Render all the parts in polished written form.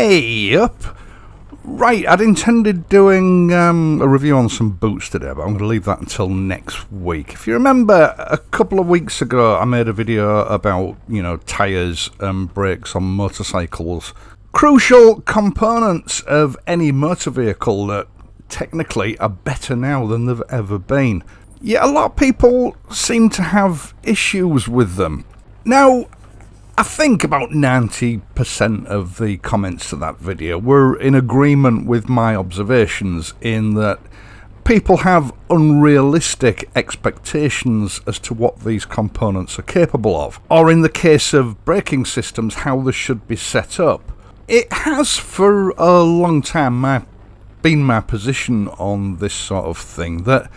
Hey up! Right, I'd intended doing a review on some boots today, but I'm going to leave that until next week. If you remember, a couple of weeks ago I made a video about, tyres and brakes on motorcycles. Crucial components of any motor vehicle that technically are better now than they've ever been. Yet a lot of people seem to have issues with them. Now, I think about 90% of the comments to that video were in agreement with my observations in that people have unrealistic expectations as to what these components are capable of, or in the case of braking systems, how they should be set up. It has for a long time been my position on this sort of thing that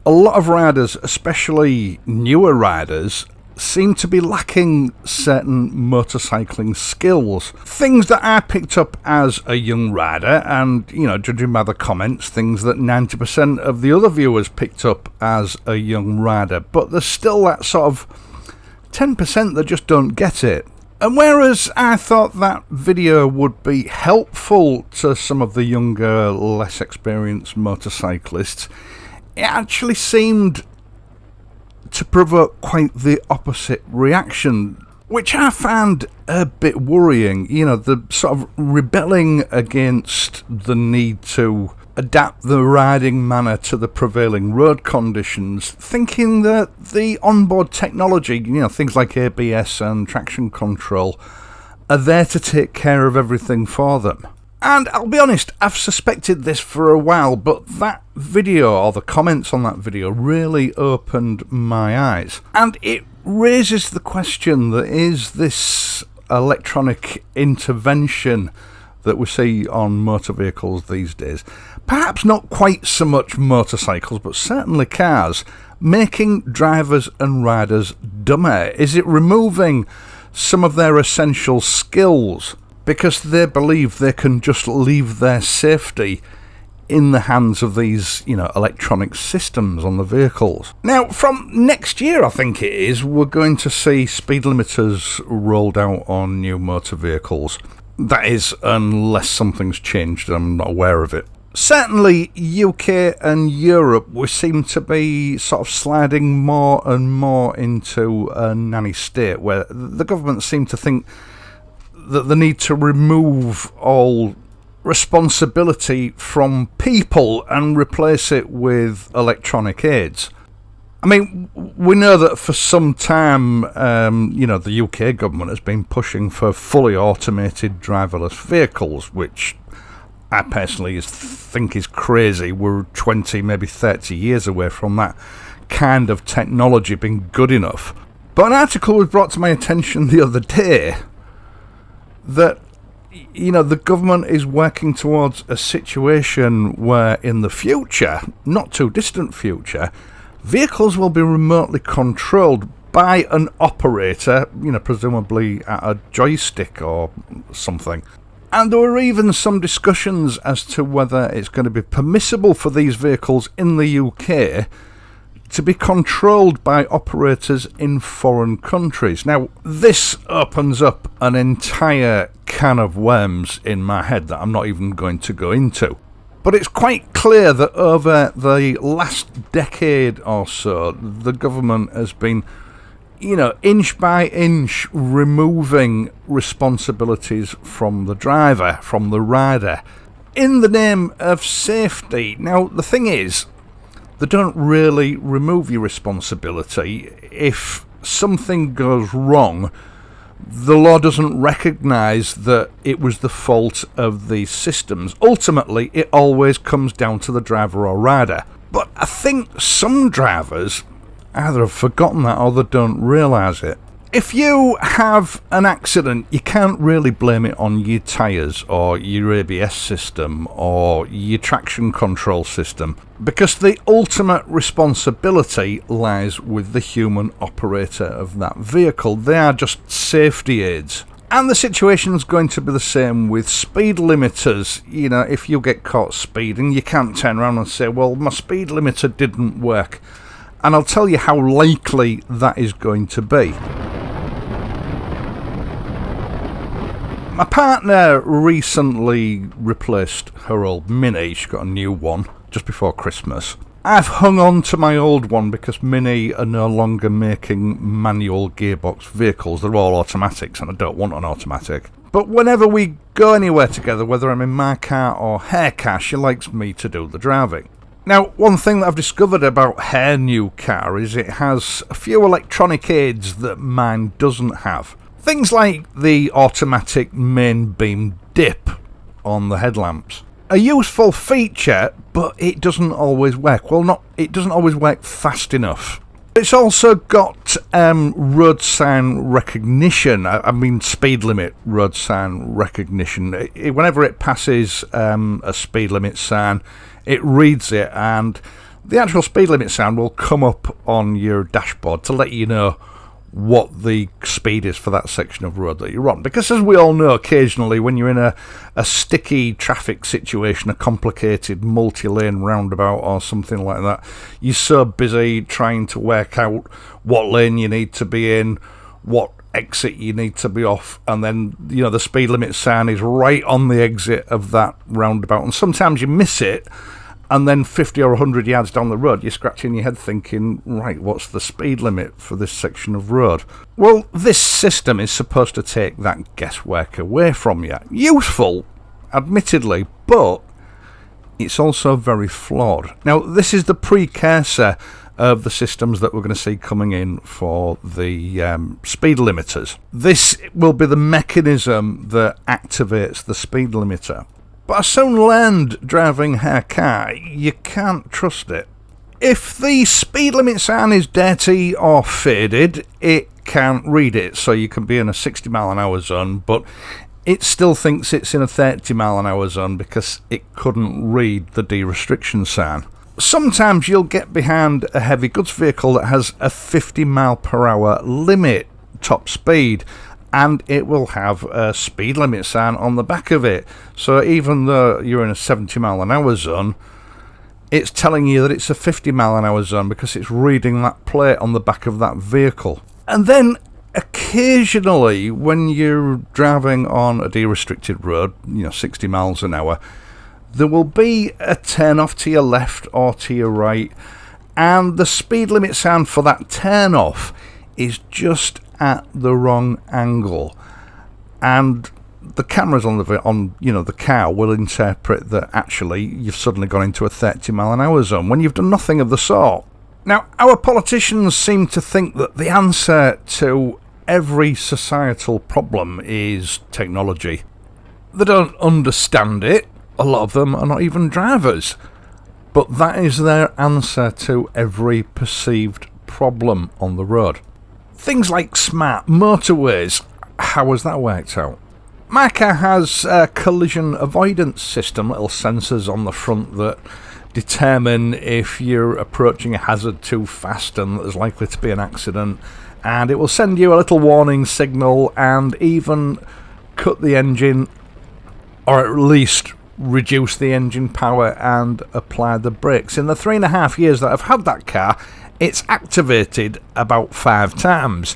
a lot of riders, especially newer riders, seem to be lacking certain motorcycling skills. Things that I picked up as a young rider, and, judging by the comments, things that 90% of the other viewers picked up as a young rider. But there's still that sort of 10% that just don't get it. And whereas I thought that video would be helpful to some of the younger, less experienced motorcyclists, it actually seemed to provoke quite the opposite reaction, which I found a bit worrying. The sort of rebelling against the need to adapt the riding manner to the prevailing road conditions, thinking that the onboard technology, things like ABS and traction control, are there to take care of everything for them. And I'll be honest, I've suspected this for a while, but that video, or the comments on that video, really opened my eyes. And it raises the question that is this electronic intervention that we see on motor vehicles these days, perhaps not quite so much motorcycles, but certainly cars, making drivers and riders dumber? Is it removing some of their essential skills because they believe they can just leave their safety in the hands of these, electronic systems on the vehicles? Now, from next year, I think it is, we're going to see speed limiters rolled out on new motor vehicles. That is, unless something's changed, I'm not aware of it. Certainly, UK and Europe, we seem to be sort of sliding more and more into a nanny state where the government seem to think that they need to remove all responsibility from people and replace it with electronic aids. I mean, we know that for some time, the UK government has been pushing for fully automated driverless vehicles, which I personally think is crazy. We're 20, maybe 30 years away from that kind of technology being good enough. But an article was brought to my attention the other day that, the government is working towards a situation where in the future, not too distant future, vehicles will be remotely controlled by an operator, presumably at a joystick or something. And there were even some discussions as to whether it's going to be permissible for these vehicles in the UK to be controlled by operators in foreign countries. Now, this opens up an entire can of worms in my head that I'm not even going to go into. But it's quite clear that over the last decade or so, the government has been, inch by inch removing responsibilities from the driver, from the rider, in the name of safety. Now, the thing is, they don't really remove your responsibility. If something goes wrong, the law doesn't recognise that it was the fault of these systems. Ultimately, it always comes down to the driver or rider. But I think some drivers either have forgotten that or they don't realise it. If you have an accident, you can't really blame it on your tyres or your ABS system or your traction control system, because the ultimate responsibility lies with the human operator of that vehicle. They are just safety aids. And the situation's going to be the same with speed limiters. If you get caught speeding, you can't turn around and say, well, my speed limiter didn't work. And I'll tell you how likely that is going to be. My partner recently replaced her old Mini. She got a new one just before Christmas. I've hung on to my old one because Mini are no longer making manual gearbox vehicles. They're all automatics and I don't want an automatic. But whenever we go anywhere together, whether I'm in my car or her car, she likes me to do the driving. Now, one thing that I've discovered about her new car is it has a few electronic aids that mine doesn't have. Things like the automatic main beam dip on the headlamps. A useful feature, but it doesn't always work. Well, it doesn't always work fast enough. It's also got road sign recognition. I mean speed limit road sign recognition. Whenever it passes a speed limit sign, it reads it, and the actual speed limit sign will come up on your dashboard to let you know what the speed is for that section of road that you're on. Because as we all know, occasionally when you're in a sticky traffic situation, a complicated multi-lane roundabout or something like that, you're so busy trying to work out what lane you need to be in, what exit you need to be off, and then the speed limit sign is right on the exit of that roundabout, and sometimes you miss it, and then 50 or 100 yards down the road, you're scratching your head thinking, right, what's the speed limit for this section of road? Well, this system is supposed to take that guesswork away from you. Useful, admittedly, but it's also very flawed. Now, this is the precursor of the systems that we're going to see coming in for the speed limiters. This will be the mechanism that activates the speed limiter. But I soon learned driving her car, you can't trust it. If the speed limit sign is dirty or faded, it can't read it, so you can be in a 60 mile an hour zone, but it still thinks it's in a 30 mile an hour zone because it couldn't read the de-restriction sign. Sometimes you'll get behind a heavy goods vehicle that has a 50 mile per hour limit top speed, and it will have a speed limit sign on the back of it. So even though you're in a 70 mile an hour zone, it's telling you that it's a 50 mile an hour zone because it's reading that plate on the back of that vehicle. And then occasionally when you're driving on a de-restricted road, 60 miles an hour, there will be a turn off to your left or to your right, and the speed limit sign for that turn off is just at the wrong angle, and the cameras on the car will interpret that actually you've suddenly gone into a 30 mile an hour zone when you've done nothing of the sort. Now, our politicians seem to think that the answer to every societal problem is technology. They don't understand it. A lot of them are not even drivers, but that is their answer to every perceived problem on the road. Things like smart motorways, how has that worked out? My car has a collision avoidance system, little sensors on the front that determine if you're approaching a hazard too fast and there's likely to be an accident, and it will send you a little warning signal and even cut the engine, or at least reduce the engine power and apply the brakes. In the 3.5 years that I've had that car, it's activated about 5 times,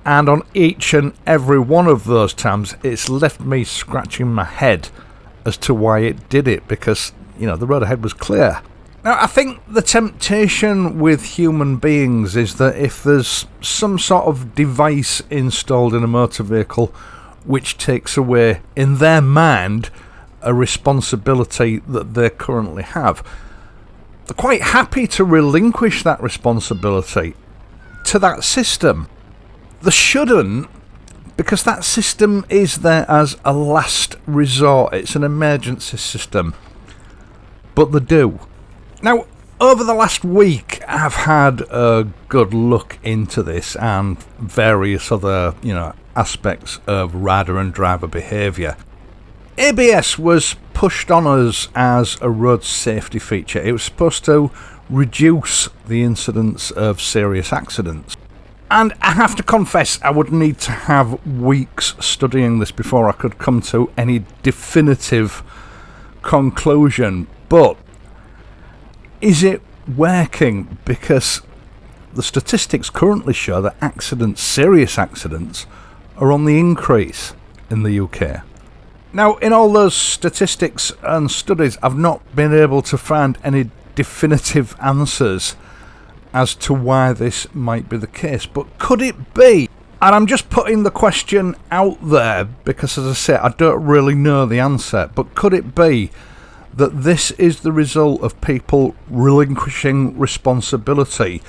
and on each and every one of those times it's left me scratching my head as to why it did it, because the road ahead was clear. Now, I think the temptation with human beings is that if there's some sort of device installed in a motor vehicle which takes away, in their mind, a responsibility that they currently have, they're quite happy to relinquish that responsibility to that system. They shouldn't, because that system is there as a last resort. It's an emergency system, but they do. Now, over the last week, I've had a good look into this and various other, aspects of rider and driver behaviour. ABS was pushed on us as a road safety feature. It was supposed to reduce the incidence of serious accidents. And I have to confess, I would need to have weeks studying this before I could come to any definitive conclusion. But is it working? Because the statistics currently show that accidents, serious accidents, are on the increase. in the UK. Now, in all those statistics and studies, I've not been able to find any definitive answers as to why this might be the case. But could it be? And I'm just putting the question out there because, as I say, I don't really know the answer. But could it be that this is the result of people relinquishing responsibility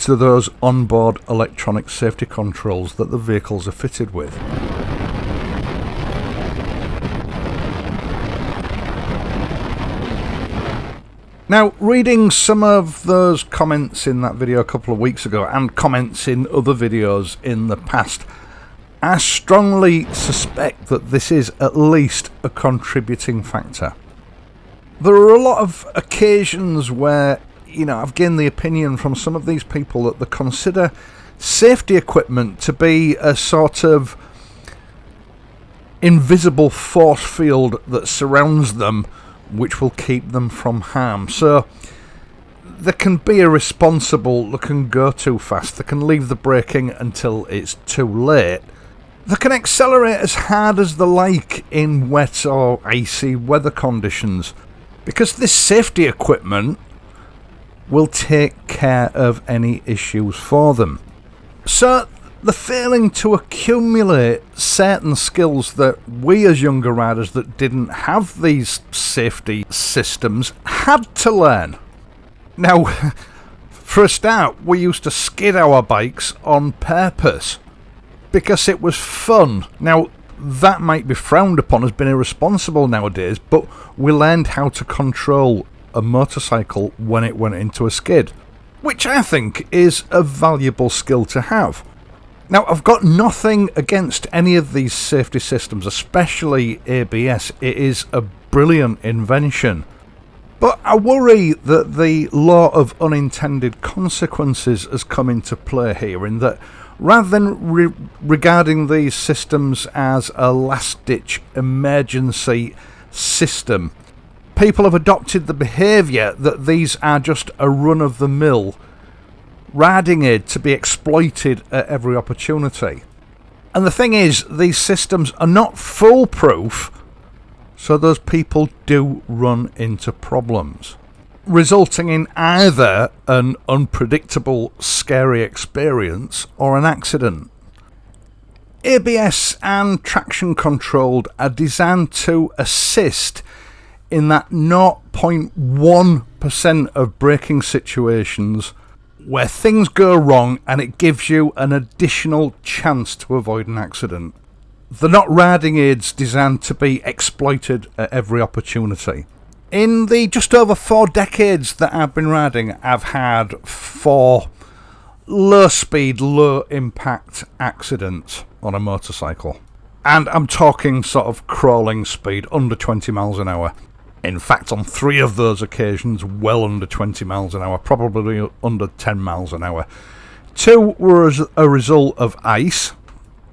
to those onboard electronic safety controls that the vehicles are fitted with? Now, reading some of those comments in that video a couple of weeks ago and comments in other videos in the past, I strongly suspect that this is at least a contributing factor. There are a lot of occasions where, I've gained the opinion from some of these people that they consider safety equipment to be a sort of invisible force field that surrounds them, which will keep them from harm. So they can be irresponsible, they can go too fast, they can leave the braking until it's too late. They can accelerate as hard as they like in wet or icy weather conditions, because this safety equipment will take care of any issues for them. So the failing to accumulate certain skills that we as younger riders that didn't have these safety systems had to learn. Now, for a start, we used to skid our bikes on purpose because it was fun. Now, that might be frowned upon as being irresponsible nowadays, but we learned how to control a motorcycle when it went into a skid, which I think is a valuable skill to have. Now, I've got nothing against any of these safety systems, especially ABS. It is a brilliant invention. But I worry that the law of unintended consequences has come into play here, in that rather than regarding these systems as a last-ditch emergency system, people have adopted the behaviour that these are just a run-of-the-mill riding aid to be exploited at every opportunity. And the thing is, these systems are not foolproof, so those people do run into problems, resulting in either an unpredictable, scary experience or an accident. ABS and traction controlled are designed to assist in that 0.1% of braking situations where things go wrong, and it gives you an additional chance to avoid an accident. They're not riding aids designed to be exploited at every opportunity. In the just over 4 decades that I've been riding, I've had 4 low-speed, low-impact accidents on a motorcycle. And I'm talking sort of crawling speed, under 20 miles an hour. In fact, on 3 of those occasions, well under 20 miles an hour, probably under 10 miles an hour. 2 were as a result of ice.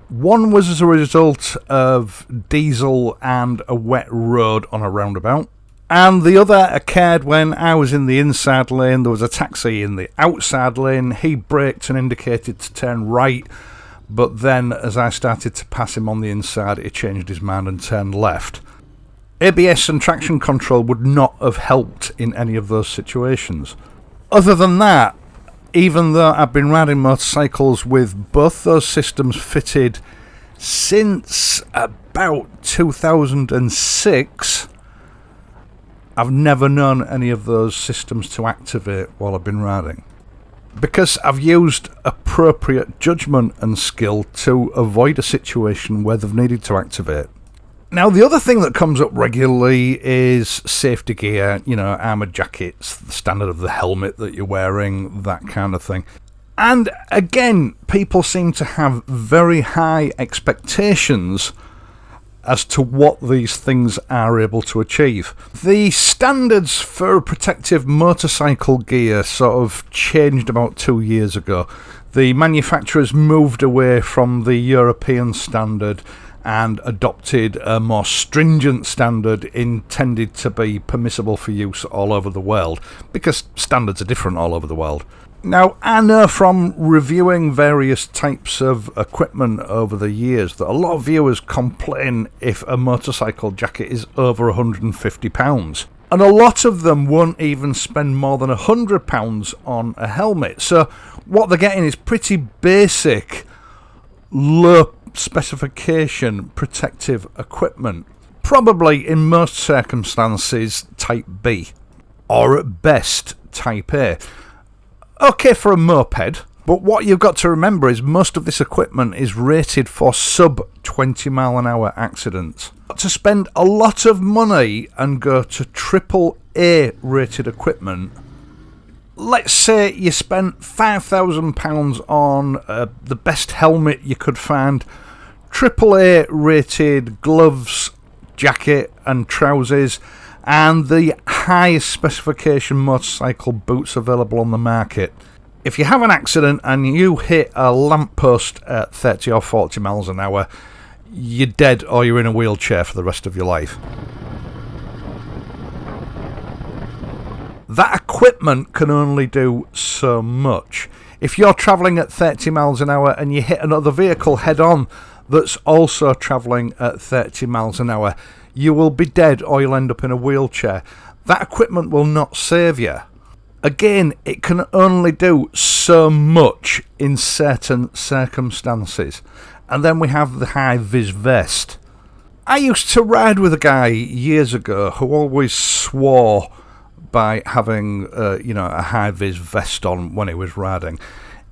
1 was as a result of diesel and a wet road on a roundabout. And the other occurred when I was in the inside lane. There was a taxi in the outside lane. He braked and indicated to turn right, but then as I started to pass him on the inside, he changed his mind and turned left. ABS and traction control would not have helped in any of those situations. Other than that, even though I've been riding motorcycles with both those systems fitted since about 2006, I've never known any of those systems to activate while I've been riding, because I've used appropriate judgment and skill to avoid a situation where they've needed to activate. Now, the other thing that comes up regularly is safety gear, armour jackets, the standard of the helmet that you're wearing, that kind of thing. And again, people seem to have very high expectations as to what these things are able to achieve. The standards for protective motorcycle gear sort of changed about 2 years ago. The manufacturers moved away from the European standard and adopted a more stringent standard intended to be permissible for use all over the world, because standards are different all over the world. Now, I know from reviewing various types of equipment over the years that a lot of viewers complain if a motorcycle jacket is over £150. And a lot of them won't even spend more than £100 on a helmet. So what they're getting is pretty basic, low specification protective equipment. Probably in most circumstances type B, or at best type A. Okay for a moped, but what you've got to remember is most of this equipment is rated for sub 20 mile an hour accidents. To spend a lot of money and go to triple A rated equipment, let's say you spent £5,000 on the best helmet you could find, triple A rated gloves, jacket and trousers, and the highest specification motorcycle boots available on the market. If you have an accident and you hit a lamppost at 30 or 40 miles an hour, you're dead or you're in a wheelchair for the rest of your life. That equipment can only do so much. If you're travelling at 30 miles an hour and you hit another vehicle head on that's also travelling at 30 miles an hour, you will be dead or you'll end up in a wheelchair. That equipment will not save you. Again, it can only do so much in certain circumstances. And then we have the high-vis vest. I used to ride with a guy years ago who always swore by having a high-vis vest on when he was riding.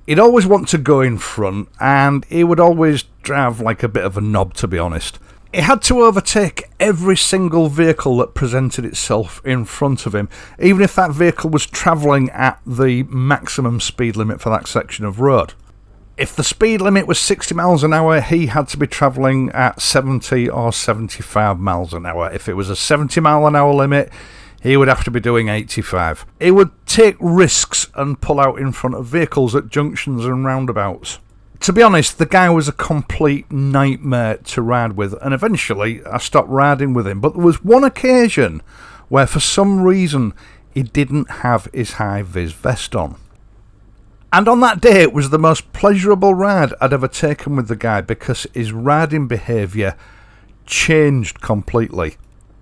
He'd always want to go in front, and he would always drive like a bit of a knob, to be honest. He had to overtake every single vehicle that presented itself in front of him, even if that vehicle was travelling at the maximum speed limit for that section of road. If the speed limit was 60 miles an hour, he had to be travelling at 70 or 75 miles an hour. If it was a 70 mile an hour limit, he would have to be doing 85. He would take risks and pull out in front of vehicles at junctions and roundabouts. To be honest, the guy was a complete nightmare to ride with, and eventually I stopped riding with him. But there was one occasion where for some reason he didn't have his high-vis vest on. And on that day it was the most pleasurable ride I'd ever taken with the guy because his riding behaviour changed completely.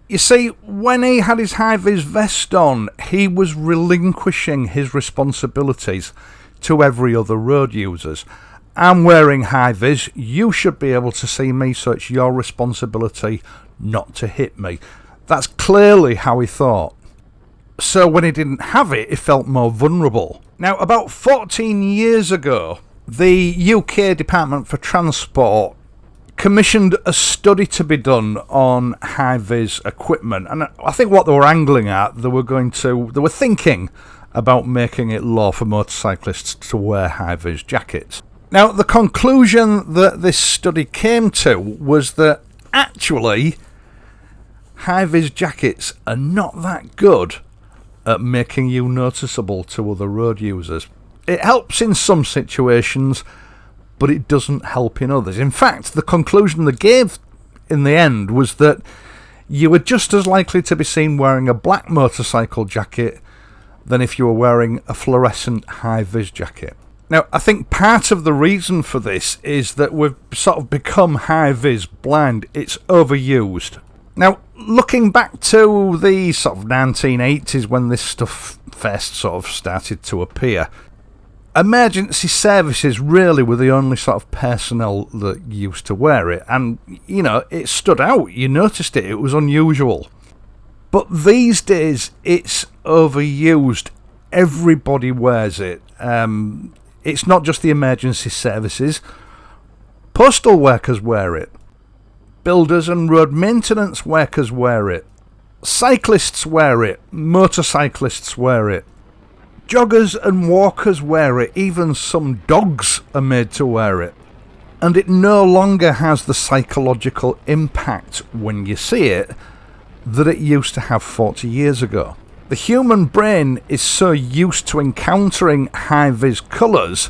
You see, when he had his high-vis vest on, he was relinquishing his responsibilities to every other road users. I'm wearing high-vis, you should be able to see me, so it's your responsibility not to hit me. That's clearly how he thought. So when he didn't have it, he felt more vulnerable. Now, about 14 years ago, the UK Department for Transport commissioned a study to be done on high-vis equipment, and I think what they were angling at, they were thinking about making it law for motorcyclists to wear high-vis jackets. Now, the conclusion that this study came to was that actually high-vis jackets are not that good at making you noticeable to other road users. It helps in some situations, but it doesn't help in others. In fact, the conclusion they gave in the end was that you were just as likely to be seen wearing a black motorcycle jacket than if you were wearing a fluorescent high-vis jacket. Now, I think part of the reason for this is that we've sort of become high-vis blind. It's overused. Now, looking back to the sort of 1980s when this stuff first sort of started to appear, emergency services really were the only sort of personnel that used to wear it. And, it stood out. You noticed it. It was unusual. But these days, it's overused. Everybody wears it. It's not just the emergency services. Postal workers wear it. Builders and road maintenance workers wear it. Cyclists wear it. Motorcyclists wear it. Joggers and walkers wear it. Even some dogs are made to wear it. And it no longer has the psychological impact when you see it that it used to have 40 years ago. The human brain is so used to encountering high-vis colours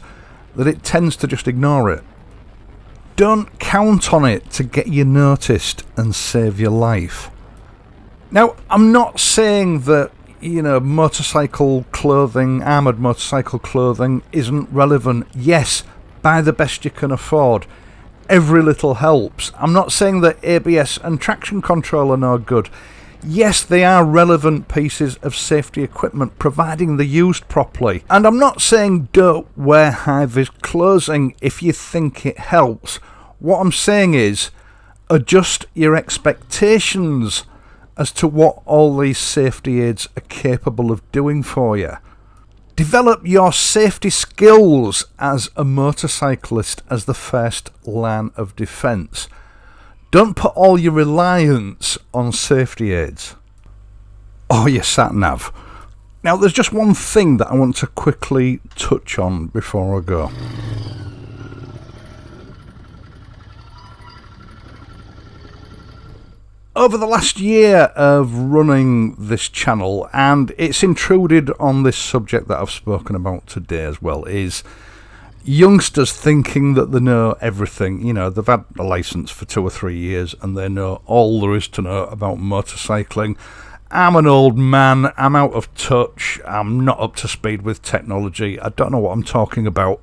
that it tends to just ignore it. Don't count on it to get you noticed and save your life. Now, I'm not saying that, motorcycle clothing, armoured motorcycle clothing isn't relevant. Yes, buy the best you can afford. Every little helps. I'm not saying that ABS and traction control are no good. Yes, they are relevant pieces of safety equipment, providing they're used properly. And I'm not saying don't wear high-vis clothing if you think it helps. What I'm saying is, adjust your expectations as to what all these safety aids are capable of doing for you. Develop your safety skills as a motorcyclist as the first line of defence. Don't put all your reliance on safety aids or your sat-nav. Now, there's just one thing that I want to quickly touch on before I go. Over the last year of running this channel, and it's intruded on this subject that I've spoken about today as well, is youngsters thinking that they know everything. They've had a licence for 2 or 3 years and they know all there is to know about motorcycling. I'm an old man, I'm out of touch, I'm not up to speed with technology, I don't know what I'm talking about.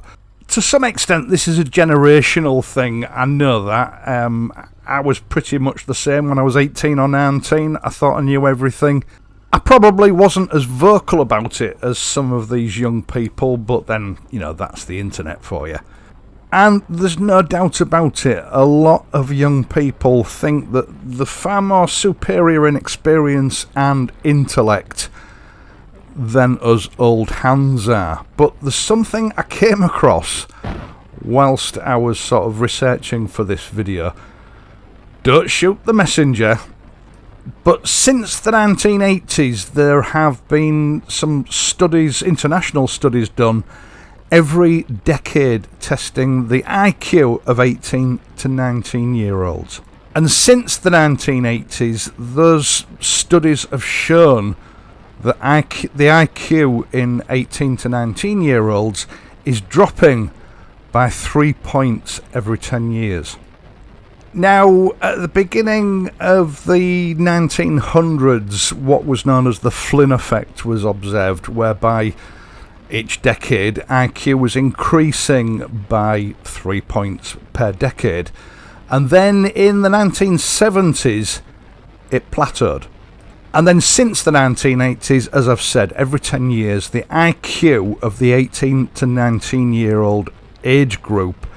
To some extent, this is a generational thing, I know that. I was pretty much the same when I was 18 or 19. I thought I knew everything. I probably wasn't as vocal about it as some of these young people, but then, that's the internet for you. And there's no doubt about it, a lot of young people think that they're far more superior in experience and intellect than us old hands are. But there's something I came across whilst I was sort of researching for this video. Don't shoot the messenger. But since the 1980s, there have been some studies, international studies done, every decade testing the IQ of 18 to 19-year-olds. And since the 1980s, those studies have shown that the IQ in 18 to 19-year-olds is dropping by 3 points every 10 years. Now, at the beginning of the 1900s, what was known as the Flynn effect was observed, whereby each decade IQ was increasing by 3 points per decade. And then in the 1970s, it plateaued. And then since the 1980s, as I've said, every 10 years, the IQ of the 18 to 19-year-old age group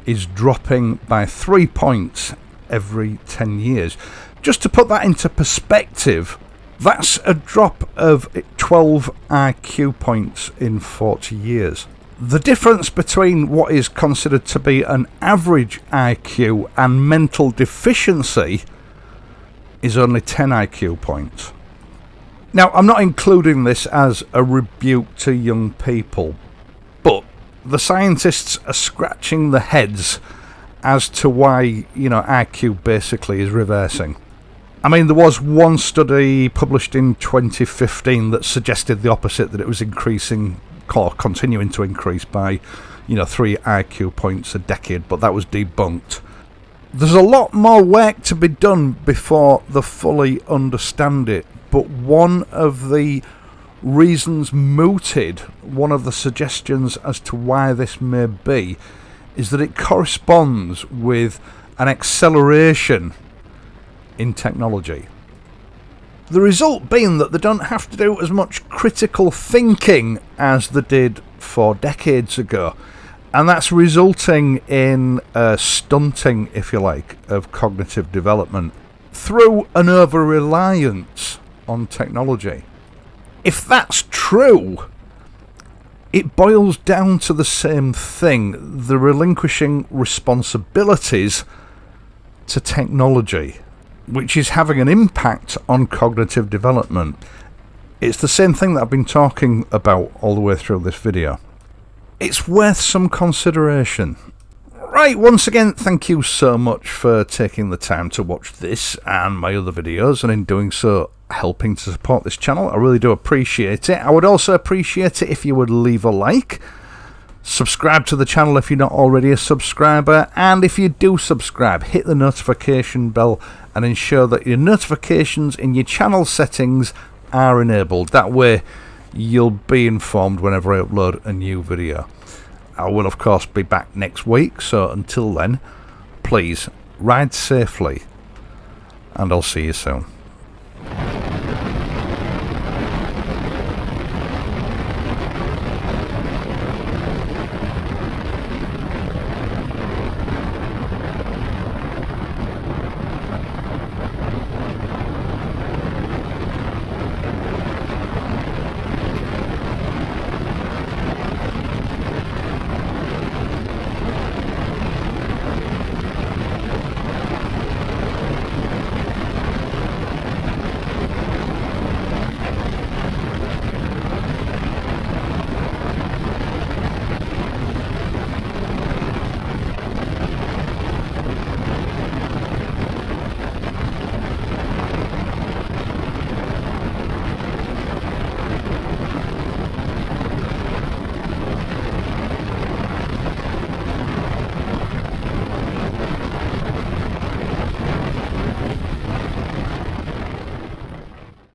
is dropping by 3 points every 10 years. Just to put that into perspective, that's a drop of 12 IQ points in 40 years. The difference between what is considered to be an average IQ and mental deficiency is only 10 IQ points. Now, I'm not including this as a rebuke to young people, but the scientists are scratching their heads as to why, IQ basically is reversing. I mean, there was one study published in 2015 that suggested the opposite, that it was increasing, or continuing to increase by, 3 IQ points a decade, but that was debunked. There's a lot more work to be done before they fully understand it, but one of the reasons mooted, one of the suggestions as to why this may be, is that it corresponds with an acceleration in technology. The result being that they don't have to do as much critical thinking as they did 4 decades ago. And that's resulting in a stunting, if you like, of cognitive development through an over-reliance on technology. If that's true, it boils down to the same thing, the relinquishing responsibilities to technology, which is having an impact on cognitive development. It's the same thing that I've been talking about all the way through this video. It's worth some consideration. Right, once again, thank you so much for taking the time to watch this and my other videos, and in doing so, helping to support this channel. I really do appreciate it. I would also appreciate it if you would leave a like, subscribe to the channel if you're not already a subscriber, and if you do subscribe, hit the notification bell and ensure that your notifications in your channel settings are enabled. That way you'll be informed whenever I upload a new video. I will of course be back next week, so until then, please ride safely and I'll see you soon.